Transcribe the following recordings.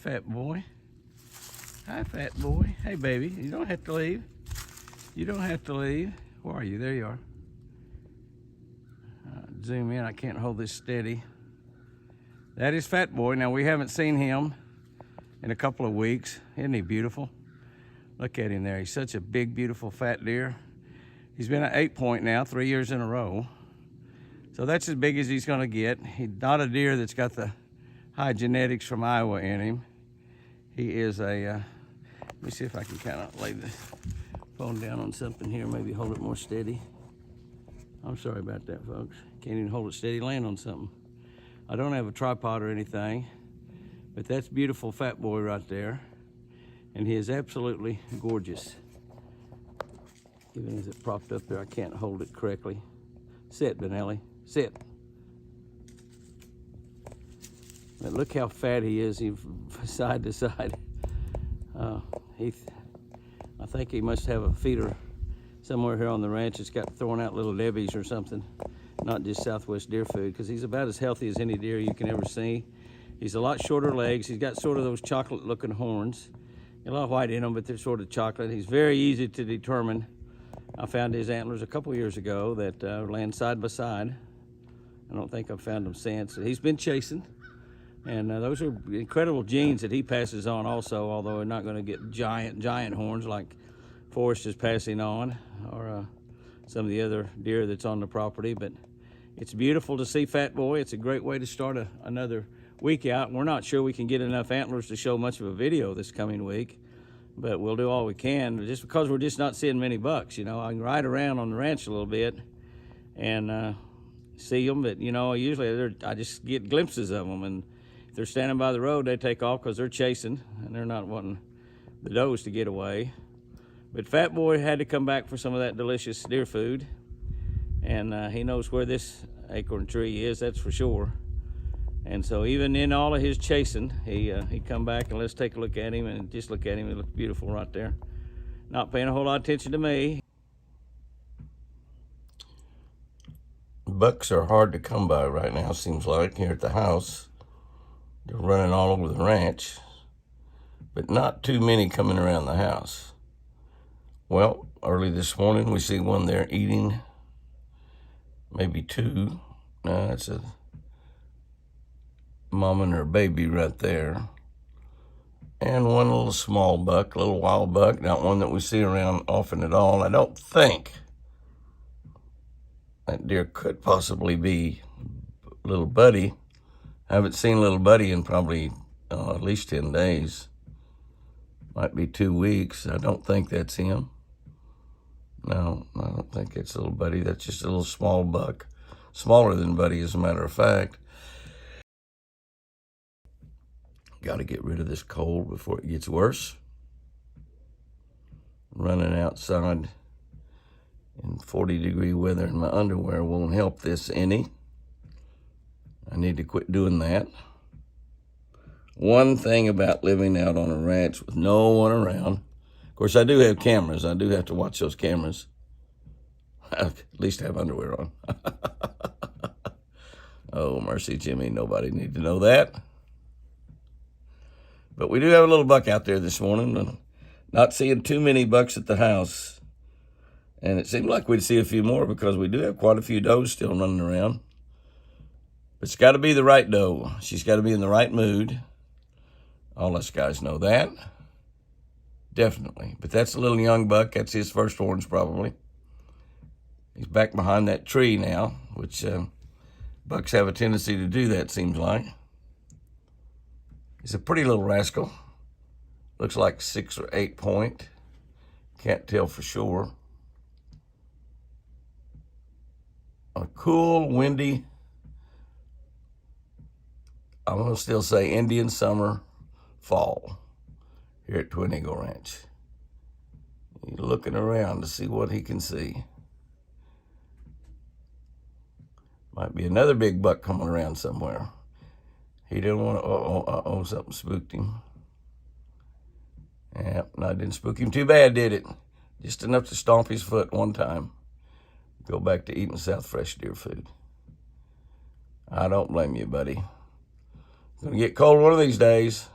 fat boy. Hi, fat boy. Hey, baby. You don't have to leave. You don't have to leave. Where are you? There you are. Zoom in. I can't hold this steady. That is Fat Boy. Now, we haven't seen him in a couple of weeks. Isn't he beautiful? Look at him there. He's such a big, beautiful fat deer. He's been at 8-point now, 3 years in a row. So that's as big as he's going to get. He's not a deer that's got the high genetics from Iowa in him. He is a, let me see if I can kind of lay the phone down on something here, maybe hold it more steady. I'm sorry about that, folks. Can't even hold it steady, laying on something. I don't have a tripod or anything, but that's beautiful Fat Boy right there. And he is absolutely gorgeous. Even as it propped up there, I can't hold it correctly. Sit, Benelli, sit. But look how fat he is, side to side. I think he must have a feeder somewhere here on the ranch. It's got throwing out little Debbie's or something, not just Southwest Deer Food, because he's about as healthy as any deer you can ever see. He's a lot shorter legs. He's got sort of those chocolate-looking horns. A lot of white in them, but they're sort of chocolate. He's very easy to determine. I found his antlers a couple years ago that land side by side. I don't think I've found them since. He's been chasing, and those are incredible genes that he passes on also, although they're not going to get giant horns like Forrest is passing on, or some of the other deer that's on the property. But it's beautiful to see Fat Boy. It's a great way to start another week out. We're not sure we can get enough antlers to show much of a video this coming week, but we'll do all we can, just because we're just not seeing many bucks. You know, I can ride around on the ranch a little bit and see them, but you know, usually I just get glimpses of them, and if they're standing by the road, they take off because they're chasing and they're not wanting the does to get away. But Fat Boy had to come back for some of that delicious deer food, and he knows where this acorn tree is, that's for sure. And so even in all of his chasing, he come back, and let's take a look at him, and just look at him. He looks beautiful right there. Not paying a whole lot of attention to me. Bucks are hard to come by right now, seems like, here at the house. They're running all over the ranch, but not too many coming around the house. Well, early this morning, we see one there eating, maybe two. No, it's a mom and her baby right there. And one little small buck, little wild buck, not one that we see around often at all. I don't think that deer could possibly be little Buddy. I haven't seen little Buddy in probably at least 10 days. Might be 2 weeks. I don't think that's him. No, I don't think it's little Buddy. That's just a little small buck. Smaller than Buddy, as a matter of fact. Got to get rid of this cold before it gets worse. Running outside in 40-degree weather in my underwear won't help this any. I need to quit doing that. One thing about living out on a ranch with no one around, of course, I do have cameras. I do have to watch those cameras. I at least have underwear on. Oh, mercy, Jimmy. Nobody need to know that. But we do have a little buck out there this morning. Not seeing too many bucks at the house. And it seemed like we'd see a few more because we do have quite a few does still running around. But it's got to be the right doe. She's got to be in the right mood. All us guys know that. Definitely. But that's a little young buck. That's his first horns probably. He's back behind that tree now, which bucks have a tendency to do that, seems like. He's a pretty little rascal. Looks like 6 or 8 point. Can't tell for sure. A cool, windy, I'm going to still say Indian summer, fall here at Twin Eagle Ranch. He's looking around to see what he can see. Might be another big buck coming around somewhere. He didn't want to, something spooked him. Yeah, no, it didn't spook him too bad, did it? Just enough to stomp his foot one time. Go back to eating South Fresh Deer Food. I don't blame you, buddy. It's gonna get cold one of these days.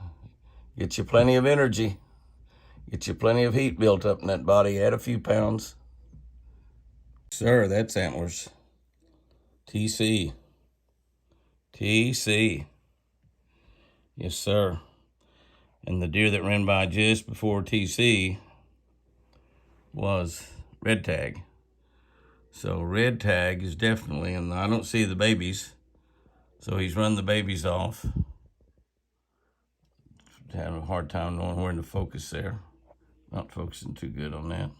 Get you plenty of energy. Get you plenty of heat built up in that body. Add a few pounds. Sir, that's antlers. TC. TC. Yes, sir. And the deer that ran by just before TC was red tag. So red tag is definitely, and I don't see the babies, so he's run the babies off. Having a hard time knowing where to focus there. Not focusing too good on that.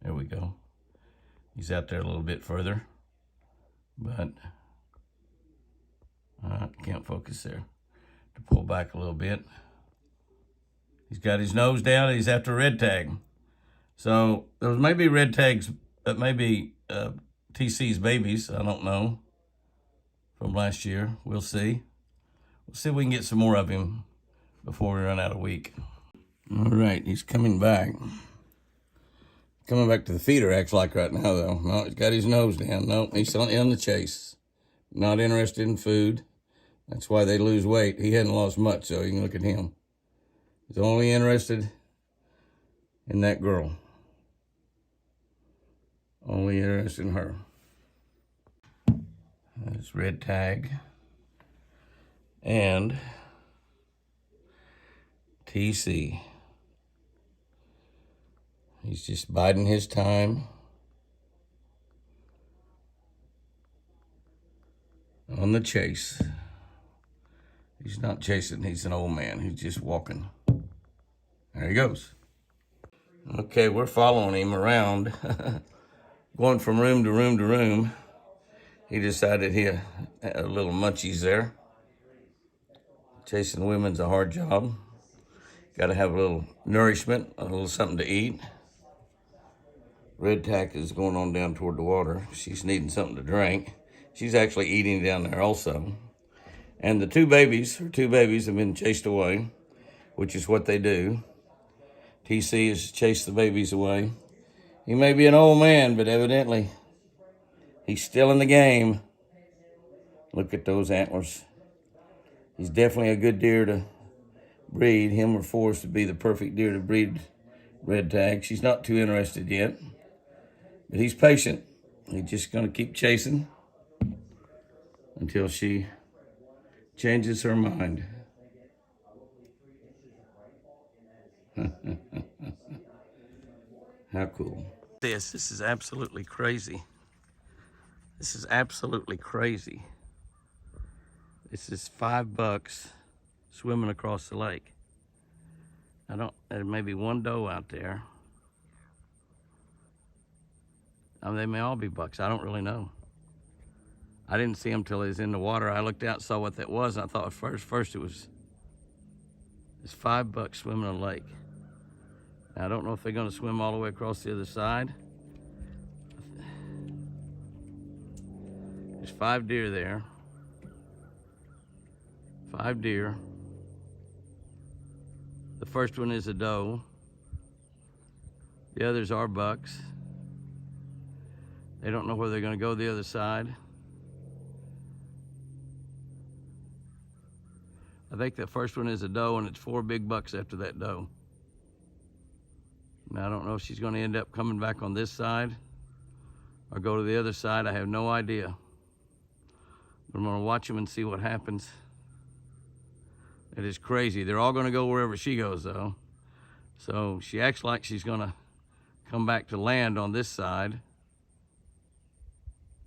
There we go. He's out there a little bit further, but can't focus there. To pull back a little bit. He's got his nose down and he's after red tag. So those may be red tags, maybe TC's babies, I don't know, from last year. We'll see. We'll see if we can get some more of him before we run out of week. All right, he's coming back. Coming back to the feeder, acts like right now, though. No, he's got his nose down. No, he's on the chase. Not interested in food. That's why they lose weight. He hadn't lost much, so you can look at him. He's only interested in that girl. Only interested in her. That's red tag. And TC. He's just biding his time. On the chase. He's not chasing, he's an old man. He's just walking. There he goes. Okay, we're following him around. Going from room to room to room. He decided he had a little munchies there. Chasing women's a hard job. Got to have a little nourishment, a little something to eat. Red tack is going on down toward the water. She's needing something to drink. She's actually eating down there also. And the two babies have been chased away, which is what they do. TC has chased the babies away. He may be an old man, but evidently he's still in the game. Look at those antlers. He's definitely a good deer to breed. Him or Forrest would be the perfect deer to breed red tag. She's not too interested yet, but he's patient. He's just going to keep chasing until she changes her mind. How cool. This is absolutely crazy. This is absolutely crazy. This is 5 bucks swimming across the lake. There may be one doe out there. They may all be bucks, I don't really know. I didn't see him till he was in the water. I looked out and saw what that was, and I thought first it's 5 bucks swimming a lake. Now, I don't know if they're gonna swim all the way across the other side. There's 5 deer there. 5 deer. The first one is a doe. The others are bucks. They don't know where they're gonna go the other side. I think the first one is a doe, and it's 4 big bucks after that doe. Now, I don't know if she's going to end up coming back on this side or go to the other side. I have no idea. But I'm going to watch them and see what happens. It is crazy. They're all going to go wherever she goes, though. So she acts like she's going to come back to land on this side.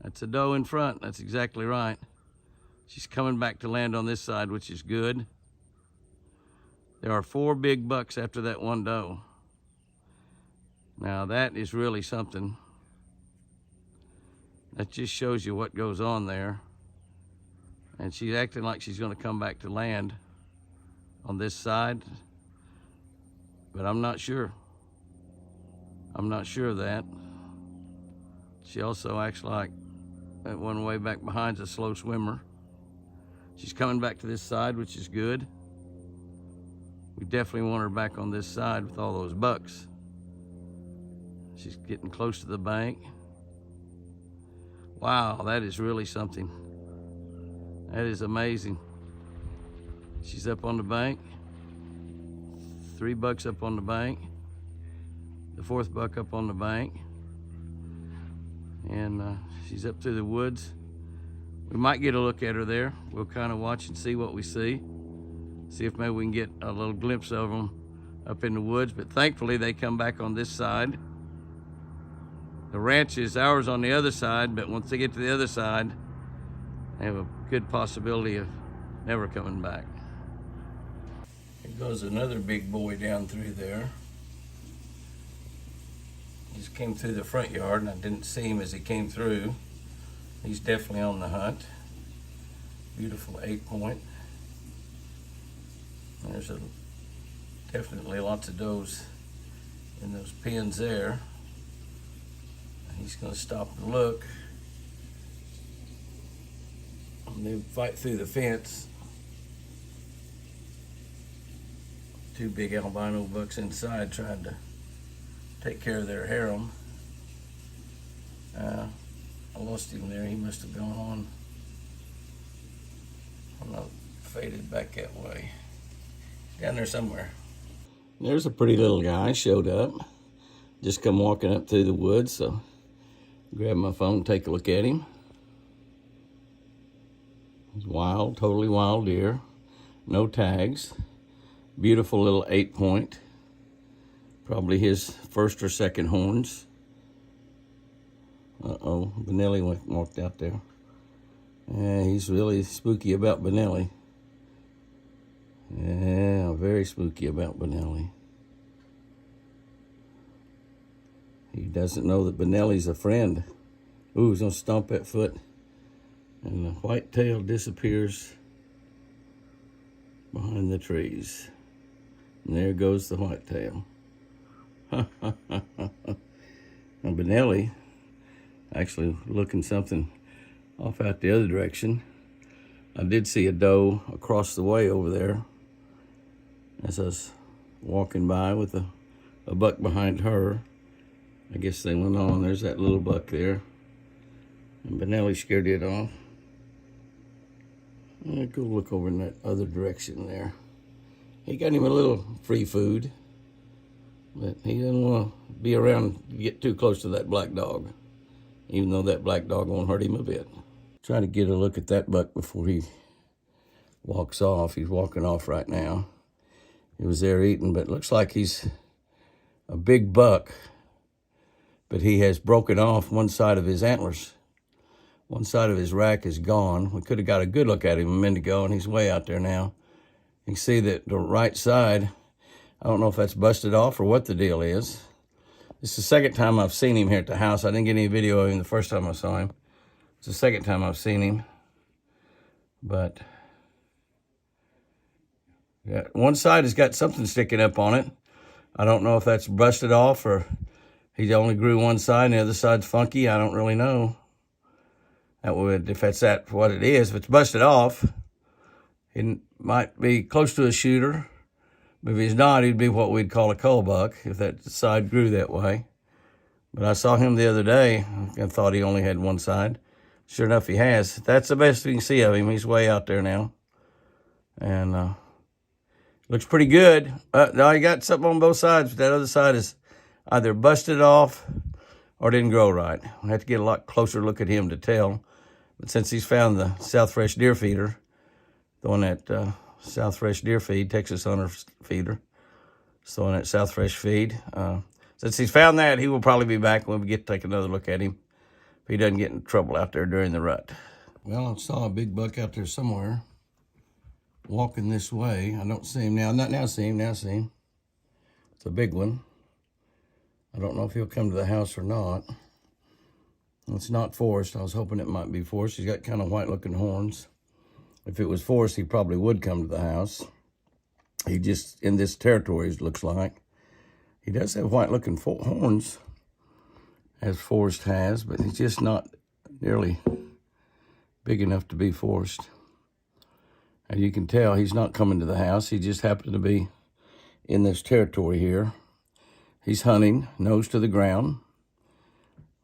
That's a doe in front. That's exactly right. She's coming back to land on this side, which is good. There are 4 big bucks after that one doe. Now that is really something. That just shows you what goes on there. And she's acting like she's going to come back to land on this side. But I'm not sure. I'm not sure of that. She also acts like that one way back behind's a slow swimmer. She's coming back to this side, which is good. We definitely want her back on this side with all those bucks. She's getting close to the bank. Wow, that is really something. That is amazing. She's up on the bank. 3 bucks up on the bank. The 4th buck up on the bank. And she's up through the woods. We might get a look at her there. We'll kind of watch and see what we see. See if maybe we can get a little glimpse of them up in the woods. But thankfully they come back on this side. The ranch is ours on the other side, but once they get to the other side, they have a good possibility of never coming back. Here goes another big boy down through there. He just came through the front yard and I didn't see him as he came through. He's definitely on the hunt. Beautiful 8-point. There's definitely lots of does in those pens there. He's going to stop and look. And they fight through the fence. 2 big albino bucks inside trying to take care of their harem. I lost him there. He must have gone on. I'm not faded back that way. Down there somewhere. There's a pretty little guy showed up. Just come walking up through the woods, so grab my phone, take a look at him. He's wild, totally wild deer. No tags. Beautiful little 8-point. Probably his 1st or 2nd horns. Uh-oh, Benelli walked out there. Yeah, he's really spooky about Benelli. Yeah, very spooky about Benelli. He doesn't know that Benelli's a friend. Ooh, he's gonna stomp that foot. And the white tail disappears behind the trees. And there goes the white tail. And Benelli actually looking something off out the other direction. I did see a doe across the way over there as I was walking by with a buck behind her. I guess they went on. There's that little buck there. And Benelli scared it off. I'll go look over in that other direction there. He got him a little free food, but he didn't want to be around, get too close to that black dog, even though that black dog won't hurt him a bit. Try to get a look at that buck before he walks off. He's walking off right now. He was there eating, but it looks like he's a big buck, but he has broken off one side of his antlers. One side of his rack is gone. We could have got a good look at him a minute ago, and he's way out there now. You can see that the right side, I don't know if that's busted off or what the deal is. It's the 2nd time I've seen him here at the house. I didn't get any video of him the first time I saw him. It's the 2nd time I've seen him. But yeah, one side has got something sticking up on it. I don't know if that's busted off or he only grew one side and the other side's funky. I don't really know. That would, if that's what it is. If it's busted off, it might be close to a shooter. But if he's not, he'd be what we'd call a cull buck, if that side grew that way. But I saw him the other day. I thought he only had one side. Sure enough, he has. That's the best we can see of him. He's way out there now. And looks pretty good. Now he got something on both sides, but that other side is either busted off or didn't grow right. I have to get a lot closer look at him to tell. But since he's found the South Fresh Deer Feeder, the one at South Fresh Deer Feed, Texas Hunter Feeder, it's the one at South Fresh Feed. Since he's found that, he will probably be back when we get to take another look at him if he doesn't get in trouble out there during the rut. Well, I saw a big buck out there somewhere walking this way. I don't see him now. Not now, see him. Now see him. It's a big one. I don't know if he'll come to the house or not. It's not forced. I was hoping it might be forced. He's got kind of white-looking horns. If it was forced, he probably would come to the house. He just, in this territory, it looks like. He does have white-looking horns, as Forrest has, but he's just not nearly big enough to be forced. And you can tell he's not coming to the house. He just happened to be in this territory here. He's hunting, nose to the ground,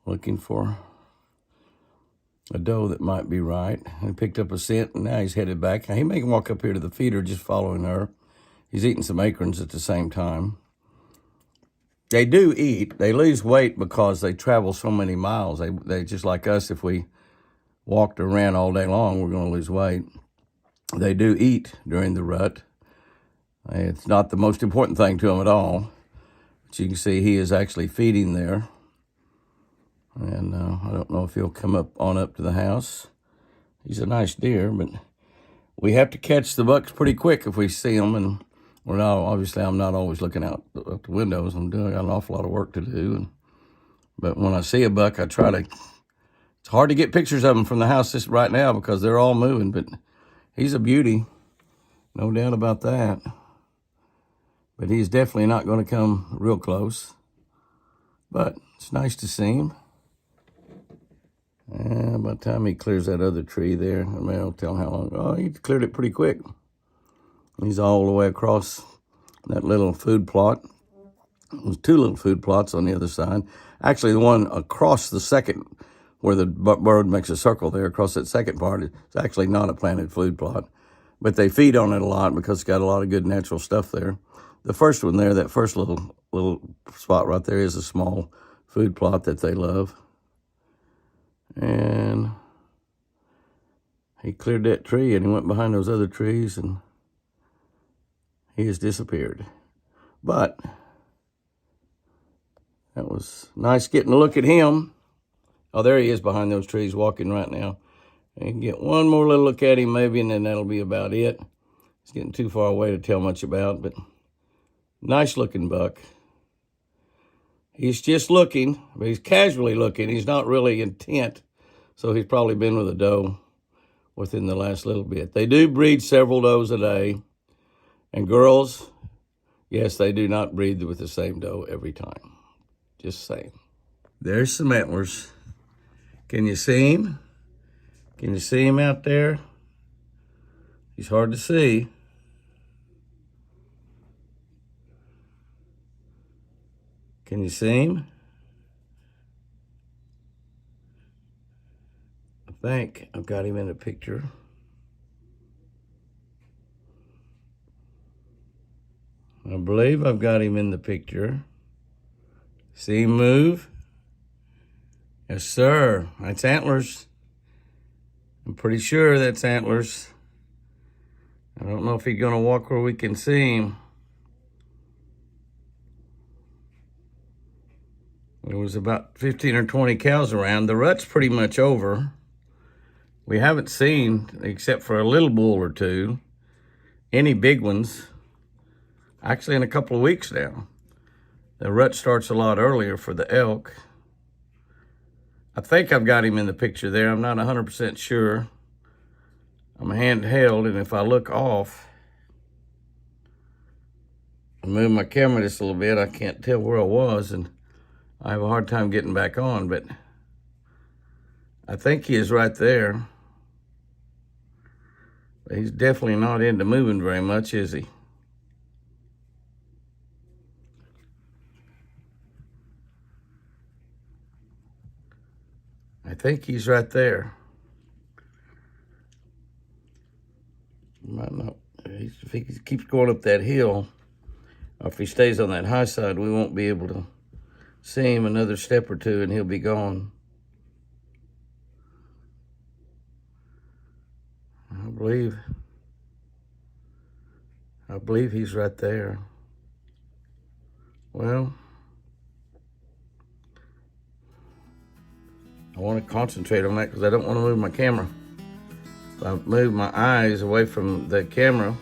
looking for a doe that might be right. He picked up a scent, and now he's headed back. He may walk up here to the feeder just following her. He's eating some acorns at the same time. They do eat. They lose weight because they travel so many miles. They just like us, if we walked or ran all day long, we're going to lose weight. They do eat during the rut. It's not the most important thing to them at all. But you can see he is actually feeding there. And I don't know if he'll come up to the house. He's a nice deer, but we have to catch the bucks pretty quick if we see them. And we're not, obviously, I'm not always looking out the windows. I got an awful lot of work to do. But when I see a buck, I try to. It's hard to get pictures of them from the house just right now because they're all moving. But he's a beauty, no doubt about that. But he's definitely not going to come real close. But it's nice to see him. And by the time he clears that other tree there, I mean, I'll tell how long. Oh, he cleared it pretty quick. He's all the way across that little food plot. There's two little food plots on the other side. Actually, the one across the second, where the bird makes a circle there, across that second part, it's actually not a planted food plot. But they feed on it a lot because it's got a lot of good natural stuff there. The first one there, that first little spot right there is a small food plot that they love. And he cleared that tree and he went behind those other trees and he has disappeared. But that was nice getting a look at him. Oh, there he is behind those trees walking right now. And you can get one more little look at him maybe, and then that'll be about it. He's getting too far away to tell much about, but nice looking buck. He's just looking, but he's casually looking. He's not really intent, so he's probably been with a doe within the last little bit. They do breed several does a day, and girls, yes, they do not breed with the same doe every time. Just saying. There's some antlers. Can you see him? Can you see him out there? He's hard to see. Can you see him? I think I've got him in the picture. I believe I've got him in the picture. See him move? Yes, sir. That's antlers. I'm pretty sure that's antlers. I don't know if he's going to walk where we can see him. There was about 15 or 20 cows around. The rut's pretty much over. We haven't seen, except for a little bull or two, any big ones. Actually, in a couple of weeks now. The rut starts a lot earlier for the elk. I think I've got him in the picture there. I'm not 100% sure. I'm handheld, and if I look off, I move my camera just a little bit, I can't tell where I was, and I have a hard time getting back on, but I think he is right there. But he's definitely not into moving very much, is he? I think he's right there. Might not. If he keeps going up that hill, or if he stays on that high side, we won't be able to see him another step or two and he'll be gone. I believe he's right there. Well, I want to concentrate on that because I don't want to move my camera. If I move my eyes away from the camera,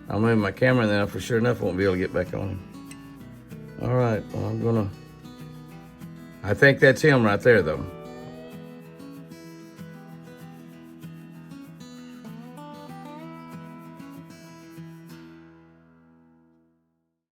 I'll move my camera, and then I for sure enough won't be able to get back on him. All right, well, I think that's him right there, though.